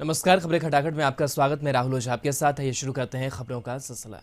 नमस्कार, खबरें खटाखट में आपका स्वागत। मैं राहुल ओझा आपके साथ है। ये शुरू करते हैं खबरों का सिलसिला।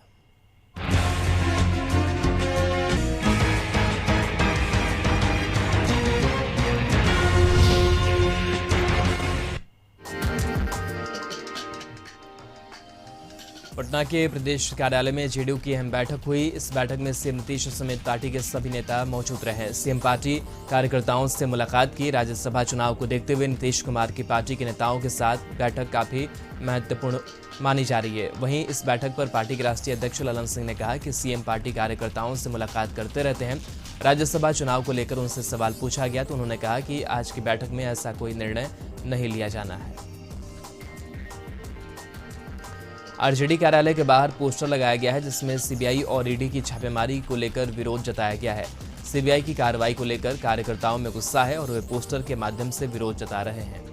पटना के प्रदेश कार्यालय में जेडीयू की अहम बैठक हुई। इस बैठक में सीएम नीतीश समेत पार्टी के सभी नेता मौजूद रहे। सीएम पार्टी कार्यकर्ताओं से मुलाकात की। राज्यसभा चुनाव को देखते हुए नीतीश कुमार की पार्टी के नेताओं के साथ बैठक काफी महत्वपूर्ण मानी जा रही है। वहीं इस बैठक पर पार्टी के राष्ट्रीय अध्यक्ष ललन सिंह ने कहा कि सीएम पार्टी कार्यकर्ताओं से मुलाकात करते रहते हैं। राज्यसभा चुनाव को लेकर उनसे सवाल पूछा गया तो उन्होंने कहा कि आज की बैठक में ऐसा कोई निर्णय नहीं लिया जाना है। आरजेडी कार्यालय के बाहर पोस्टर लगाया गया है जिसमें सीबीआई और ईडी की छापेमारी को लेकर विरोध जताया गया है। सीबीआई की कार्रवाई को लेकर कार्यकर्ताओं में गुस्सा है और वे पोस्टर के माध्यम से विरोध जता रहे हैं।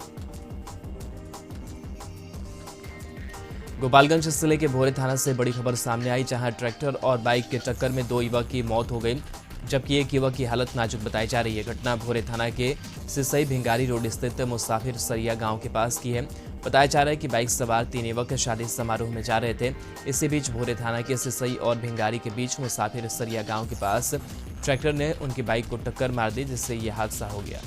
गोपालगंज जिले के भोरे थाना से बड़ी खबर सामने आई, जहां ट्रैक्टर और बाइक के टक्कर में 2 युवक की मौत हो गई, जबकि एक युवक की हालत नाजुक बताई जा रही है। घटना भोरे थाना के सिसई भिंगारी रोड स्थित मुसाफिर सरिया गांव के पास की है। बताया जा रहा है कि बाइक सवार 3 युवक शादी समारोह में जा रहे थे। इसी बीच भोरे थाना के सिसई और भिंगारी के बीच मुसाफिर सरिया गांव के पास ट्रैक्टर ने उनकी बाइक को टक्कर मार दी, जिससे यह हादसा हो गया।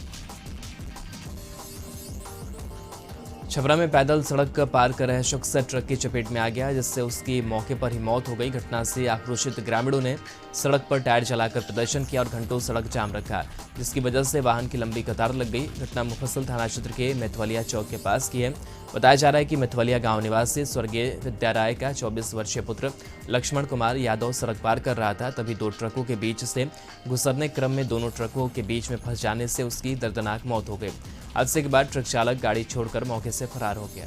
छपरा में पैदल सड़क पार कर रहे शख्स ट्रक की चपेट में आ गया, जिससे उसकी मौके पर ही मौत हो गई। घटना से आक्रोशित ग्रामीणों ने सड़क पर टायर जलाकर प्रदर्शन किया और घंटों सड़क जाम रखा, जिसकी वजह से वाहन की लंबी कतार लग गई। घटना मुफस्सिल थाना क्षेत्र के मेथवलिया चौक के पास की है। बताया जा रहा है कि मेथवलिया गांव निवासी स्वर्गीय विद्या राय का 24 वर्षीय पुत्र लक्ष्मण कुमार यादव सड़क पार कर रहा था, तभी 2 ट्रकों के बीच से गुजरने क्रम में दोनों ट्रकों के बीच में फंस जाने से उसकी दर्दनाक मौत हो गई। हादसे के बाद ट्रक चालक गाड़ी छोड़कर मौके से फरार हो गया।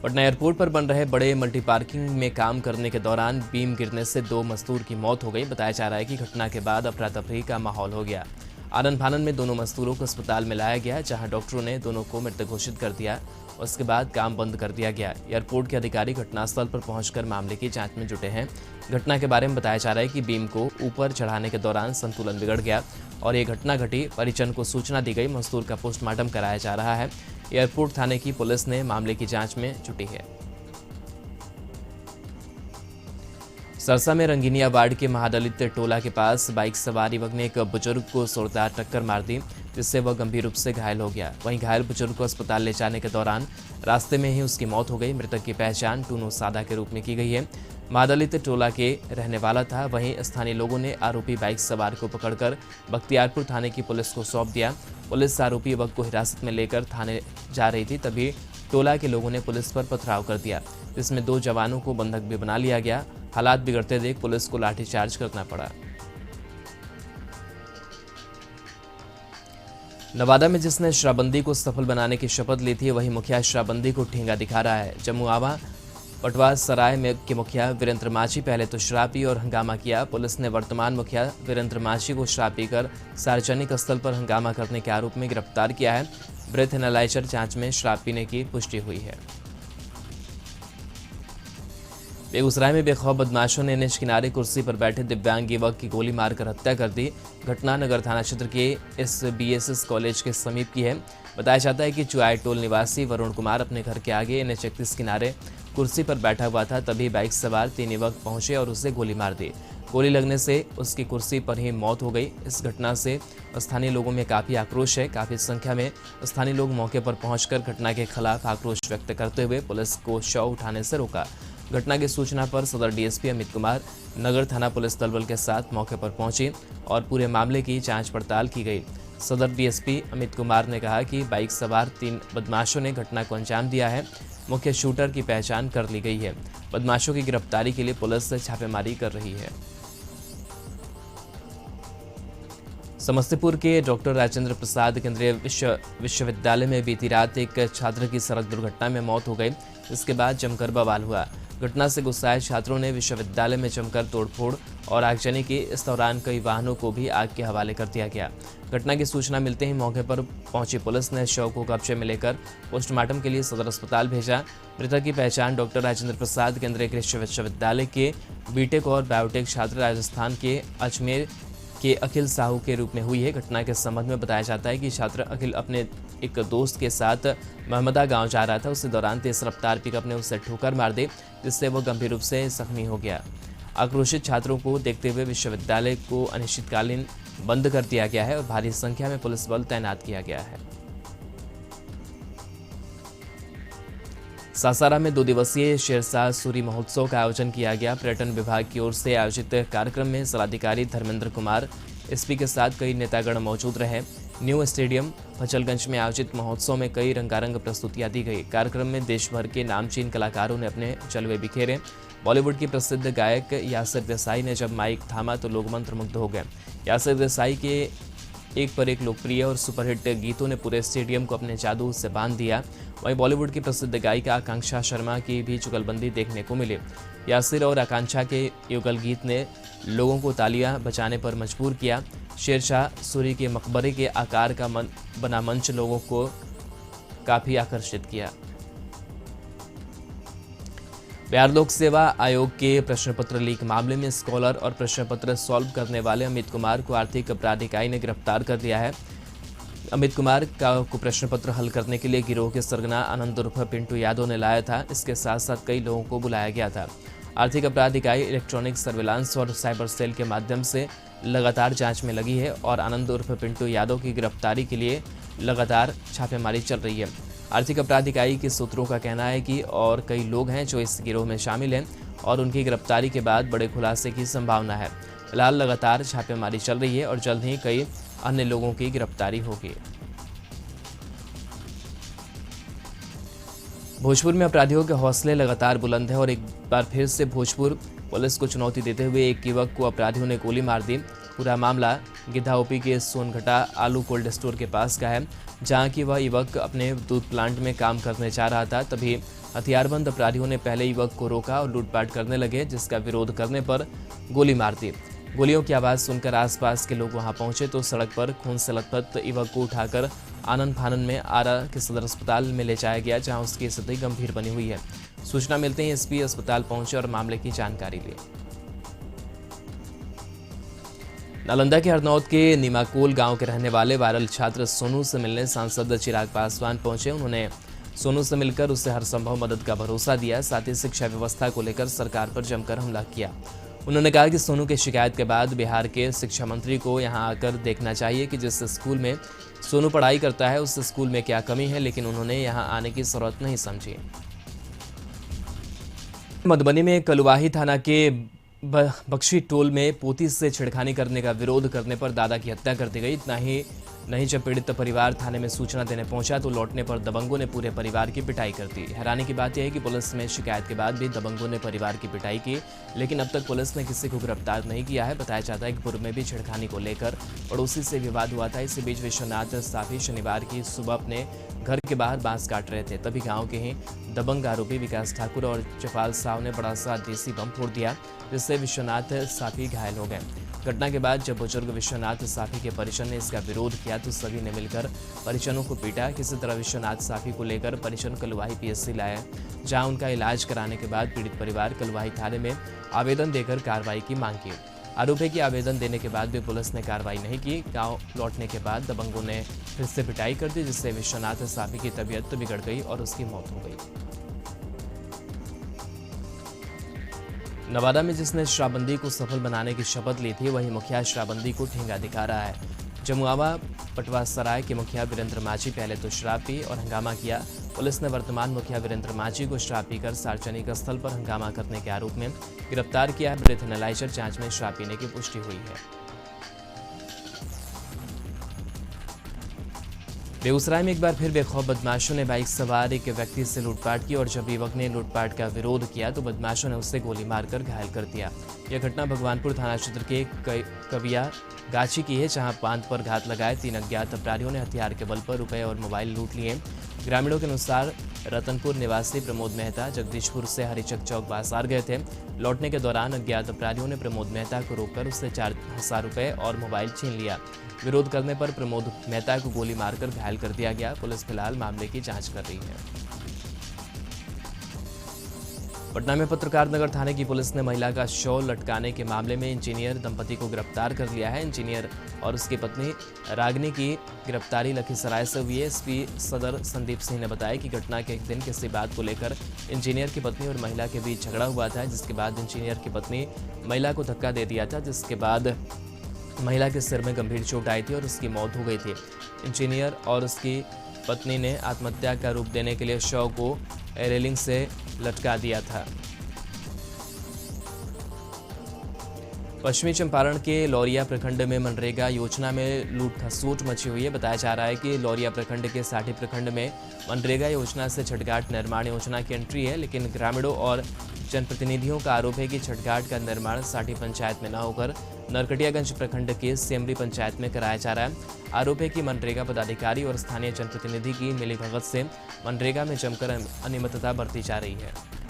पटना एयरपोर्ट पर बन रहे बड़े मल्टी पार्किंग में काम करने के दौरान बीम गिरने से 2 मजदूर की मौत हो गई। बताया जा रहा है कि घटना के बाद अफरा तफरी का माहौल हो गया। आनन फानन में दोनों मजदूरों को अस्पताल में लाया गया, जहां डॉक्टरों ने दोनों को मृत घोषित कर दिया। उसके बाद काम बंद कर दिया गया। एयरपोर्ट के अधिकारी घटनास्थल पर पहुंचकर मामले की जांच में जुटे हैं। घटना के बारे में बताया जा रहा है कि बीम को ऊपर चढ़ाने के दौरान संतुलन बिगड़ गया और ये घटना घटी। परिजन को सूचना दी गई। मजदूर का पोस्टमार्टम कराया जा रहा है। एयरपोर्ट थाने की पुलिस ने मामले की जांच में जुटी है। सरसा में रंगीनिया वार्ड के महादलित टोला के पास बाइक सवार युवक ने एक बुजुर्ग को जोरदार टक्कर मार दी, जिससे वह गंभीर रूप से घायल हो गया। वहीं घायल बुजुर्ग को अस्पताल ले जाने के दौरान रास्ते में ही उसकी मौत हो गई। मृतक की पहचान टूनू सादा के रूप में की गई है। महादलित टोला के रहने वाला था। वहीं स्थानीय लोगों ने आरोपी बाइक सवार को पकड़कर बख्तियारपुर थाने की पुलिस को सौंप दिया। पुलिस आरोपी युवक को हिरासत में लेकर थाने जा रही थी, तभी टोला के लोगों ने पुलिस पर पथराव कर दिया, जिसमें 2 जवानों को बंधक भी बना लिया गया। हालात बिगड़ते देख पुलिस को लाठीचार्ज करना पड़ा। नवादा में जिसने शराबबंदी को सफल बनाने की शपथ ली थी, वही मुखिया शराबबंदी को ठेंगा दिखा रहा है। जमुआवा पटवा सराय में के मुखिया वीरेंद्र मांझी पहले तो शराब पी और हंगामा किया। पुलिस ने वर्तमान मुखिया वीरेंद्र मांझी को शराब पीकर सार्वजनिक स्थल पर हंगामा करने के आरोप में गिरफ्तार किया है। ब्रेथ एनालाइजर जांच में शराब पीने की पुष्टि हुई है। बेगूसराय में बेखौफ बदमाशों ने एनएच किनारे कुर्सी पर बैठे दिव्यांग युवक की गोली मारकर हत्या कर दी। घटना नगर थाना क्षेत्र के SBSS कॉलेज के समीप की है। बताया जाता है कि चुआई टोल निवासी वरुण कुमार अपने घर के आगे NH 31 किनारे कुर्सी पर बैठा हुआ था, तभी बाइक सवार 3 युवक पहुंचे और उसे गोली मार दी। गोली लगने से उसकी कुर्सी पर ही मौत हो गई। इस घटना से स्थानीय लोगों में काफ़ी आक्रोश है। काफ़ी संख्या में स्थानीय लोग मौके पर पहुंचकर घटना के खिलाफ आक्रोश व्यक्त करते हुए पुलिस को शव उठाने से रोका। घटना की सूचना पर सदर DSP अमित कुमार नगर थाना पुलिस दलबल के साथ मौके पर पहुंची और पूरे मामले की जांच पड़ताल की गई। सदर DSP अमित कुमार ने कहा कि बाइक सवार 3 बदमाशों ने घटना को अंजाम दिया है। मुख्य शूटर की पहचान कर ली गई है। बदमाशों की गिरफ्तारी के लिए पुलिस छापेमारी कर रही है। समस्तीपुर के डॉक्टर राजेंद्र प्रसाद केंद्रीय विश्वविद्यालय में बीती रात एक छात्र की सड़क दुर्घटना में मौत हो गई। इसके बाद जमकर बवाल हुआ। घटना से गुस्साए छात्रों ने विश्वविद्यालय में जमकर तोड़फोड़ और आगजनी की। इस दौरान कई वाहनों को भी आग के हवाले कर दिया गया। घटना की सूचना मिलते ही मौके पर पहुंची पुलिस ने शव को कब्जे में लेकर पोस्टमार्टम के लिए सदर अस्पताल भेजा। मृतक की पहचान डॉक्टर राजेंद्र प्रसाद केंद्रीय कृषि विश्वविद्यालय के बीटेक और बायोटेक छात्र राजस्थान के अजमेर के अखिल साहू के रूप में हुई है। घटना के संबंध में बताया जाता है कि छात्र अखिल अपने एक दोस्त के साथ महमदा गांव जा रहा था। उसी दौरान तेज रफ्तार पिकअप ने उसे ठोकर मार दी, जिससे वो गंभीर रूप से जख्मी हो गया। आक्रोशित छात्रों को देखते हुए विश्वविद्यालय को अनिश्चितकालीन बंद कर दिया गया है और भारी संख्या में पुलिस बल तैनात किया गया है। सासाराम में 2 दिवसीय शेरशाह सूरी महोत्सव का आयोजन किया गया। पर्यटन विभाग की ओर से आयोजित कार्यक्रम में जिलाधिकारी धर्मेंद्र कुमार एसपी के साथ कई नेतागण मौजूद रहे। न्यू स्टेडियम फचलगंज में आयोजित महोत्सव में कई रंगारंग प्रस्तुतियां दी गई। कार्यक्रम में देश भर के नामचीन कलाकारों ने अपने जलवे बिखेरे। बॉलीवुड की प्रसिद्ध गायक यासिर देसाई ने जब माइक थामा तो लोग मंत्रमुग्ध हो गए। यासिर देसाई के एक पर एक लोकप्रिय और सुपरहिट गीतों ने पूरे स्टेडियम को अपने जादू से बांध दिया। वहीं बॉलीवुड की प्रसिद्ध गायिका आकांक्षा शर्मा की भी जुगलबंदी देखने को मिली। यासिर और आकांक्षा के युगल गीत ने लोगों को तालियां बजाने पर मजबूर किया। शेरशाह सूरी के मकबरे के आकार का बना मंच लोगों को काफी आकर्षित किया। बिहार लोक सेवा आयोग के प्रश्न पत्र लीक मामले में स्कॉलर और प्रश्न पत्र सॉल्व करने वाले अमित कुमार को आर्थिक अपराध इकाई ने गिरफ्तार कर लिया है। अमित कुमार को प्रश्न पत्र हल करने के लिए गिरोह के सरगना आनंद उर्फ पिंटू यादव ने लाया था। इसके साथ साथ कई लोगों को बुलाया गया था। आर्थिक अपराध इकाई इलेक्ट्रॉनिक सर्विलांस और साइबर सेल के माध्यम से लगातार जांच में लगी है और आनंद उर्फ पिंटू यादव की गिरफ्तारी के लिए लगातार छापेमारी चल रही है। आर्थिक अपराध इकाई के सूत्रों का कहना है कि और कई लोग हैं जो इस गिरोह में शामिल हैं और उनकी गिरफ्तारी के बाद बड़े खुलासे की संभावना है। फिलहाल लगातार छापेमारी चल रही है और जल्द ही कई अन्य लोगों की गिरफ्तारी होगी। भोजपुर में अपराधियों के हौसले लगातार बुलंद है और एक बार फिर से भोजपुर पुलिस को चुनौती देते हुए एक युवक को अपराधियों ने गोली मार दी। पूरा मामला गिद्धा ओपी के सोनघटा आलू कोल्ड स्टोर के पास का है, जहां की वह युवक अपने दूध प्लांट में काम करने जा रहा था। तभी हथियारबंद अपराधियों ने पहले युवक को रोका और लूटपाट करने लगे, जिसका विरोध करने पर गोली मार दी। गोलियों की आवाज़ सुनकर आसपास के लोग वहां पहुंचे तो सड़क पर खून से लथपथ युवक को उठाकर आनंद फानन में आरा के सदर अस्पताल में ले जाया गया, जहां उसकी स्थिति गंभीर बनी हुई है। सूचना मिलते ही एसपी अस्पताल पहुंचे और मामले की जानकारी ली। नालंदा के हरनौत के निमाकोल गांव के रहने वाले वायरल छात्र सोनू से मिलने सांसद चिराग पासवान पहुंचे। उन्होंने सोनू से मिलकर उसे हर संभव मदद का भरोसा दिया। साथ ही शिक्षा व्यवस्था को लेकर सरकार पर जमकर हमला किया। उन्होंने कहा कि सोनू की शिकायत के बाद बिहार के शिक्षा मंत्री को यहां आकर देखना चाहिए कि जिस स्कूल में सोनू पढ़ाई करता है उस स्कूल में क्या कमी है, लेकिन उन्होंने यहां आने की जरूरत नहीं समझी। मधुबनी में कलुवाही थाना के बख्शी टोल में पोती से छेड़खानी करने का विरोध करने पर दादा की हत्या कर दी गई। इतना ही नहीं, जब पीड़ित परिवार थाने में सूचना देने पहुंचा तो लौटने पर दबंगों ने पूरे परिवार की पिटाई कर दी। हैरानी की बात यह है कि पुलिस में शिकायत के बाद भी दबंगों ने परिवार की पिटाई की, लेकिन अब तक पुलिस ने किसी को गिरफ्तार नहीं किया है। बताया जाता है कि पूर्व में भी छेड़खानी को लेकर पड़ोसी से विवाद हुआ था। इसी बीच विश्वनाथ साफी शनिवार की सुबह अपने घर के बाहर बांस काट रहे थे, तभी गाँव के ही दबंग आरोपी विकास ठाकुर और जपाल साव ने बड़ा सा देसी बम फोड़ दिया, जिससे विश्वनाथ साफी घायल हो गए। घटना के बाद जब बुजुर्ग विश्वनाथ साफी के परिजन ने इसका विरोध किया तो सभी ने मिलकर परिजनों को पीटा। किसी तरह विश्वनाथ साफी को लेकर परिजन कलुवाही पीएससी लाया, जहां उनका इलाज कराने के बाद पीड़ित परिवार कलुवाही थाने में आवेदन देकर कार्रवाई की मांग की। आरोप है कि आवेदन देने के बाद भी पुलिस ने कार्रवाई नहीं की। गांव लौटने के बाद दबंगों ने फिर से पिटाई कर दी, जिससे विश्वनाथ साफी की तबीयत बिगड़ गई और उसकी मौत हो गई। नवादा में जिसने शराबबंदी को सफल बनाने की शपथ ली थी, वही मुखिया शराबबंदी को ठेंगा दिखा रहा है। जमुआवा पटवासराय के मुखिया वीरेंद्र माझी पहले तो शराब पी और हंगामा किया। पुलिस ने वर्तमान मुखिया वीरेंद्र माझी को शराब पीकर सार्वजनिक स्थल पर हंगामा करने के आरोप में गिरफ्तार किया है। ब्रेथ एनालाइजर जांच में शराब पीने की पुष्टि हुई है। बेगूसराय में एक बार फिर बेखौफ बदमाशों ने बाइक सवार एक व्यक्ति से लूटपाट की और जब युवक ने लूटपाट का विरोध किया तो बदमाशों ने उसे गोली मारकर घायल कर दिया। यह घटना भगवानपुर थाना क्षेत्र के कविया गाछी की है, जहां बांध पर घात लगाए 3 अज्ञात अपराधियों ने हथियार के बल पर रुपए और मोबाइल लूट लिए। ग्रामीणों के अनुसार रतनपुर निवासी प्रमोद मेहता जगदीशपुर से हरिचक चौक बाजार गए थे। लौटने के दौरान अज्ञात अपराधियों ने प्रमोद मेहता को रोककर उससे 4000 रुपए और मोबाइल छीन लिया। विरोध करने पर प्रमोद मेहता को गोली मारकर घायल कर दिया गया। पुलिस फिलहाल मामले की जांच कर रही है। पटना में पत्रकार नगर थाने की पुलिस ने महिला का शव लटकाने के मामले में इंजीनियर दंपति को गिरफ्तार कर लिया है। इंजीनियर और उसकी पत्नी रागिनी की गिरफ्तारी लखीसराय से हुई है। एसपी सदर संदीप सिंह ने बताया कि घटना के एक दिन किसी बात को लेकर इंजीनियर की पत्नी और महिला के बीच झगड़ा हुआ था, जिसके बाद इंजीनियर की पत्नी महिला को धक्का दे दिया था, जिसके बाद महिला के सिर में गंभीर चोट आई थी और उसकी मौत हो गई थी। इंजीनियर और उसकी पत्नी ने आत्महत्या का रूप देने के लिए शव को रेलिंग से लटका दिया था। पश्चिमी चंपारण के लौरिया प्रखंड में मनरेगा योजना में लूट खसोट मची हुई है। बताया जा रहा है कि लौरिया प्रखंड के साठी प्रखंड में मनरेगा योजना से छठघाट निर्माण योजना की एंट्री है, लेकिन ग्रामीणों और जनप्रतिनिधियों का आरोप है कि छठघाट का निर्माण साठी पंचायत में न होकर नरकटियागंज प्रखंड के सेमरी पंचायत में कराया जा रहा है। आरोप है कि मनरेगा पदाधिकारी और स्थानीय जनप्रतिनिधि की मिलीभगत से मनरेगा में जमकर अनियमितता बरती जा रही है।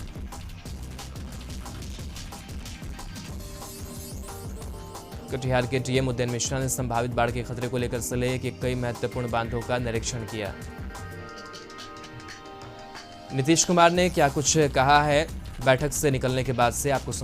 कटिहार के डीएम उदयन मिश्रा ने संभावित बाढ़ के खतरे को लेकर जिले के कई महत्वपूर्ण बांधों का निरीक्षण किया। नीतीश कुमार ने क्या कुछ कहा है बैठक से निकलने के बाद से आपको सुना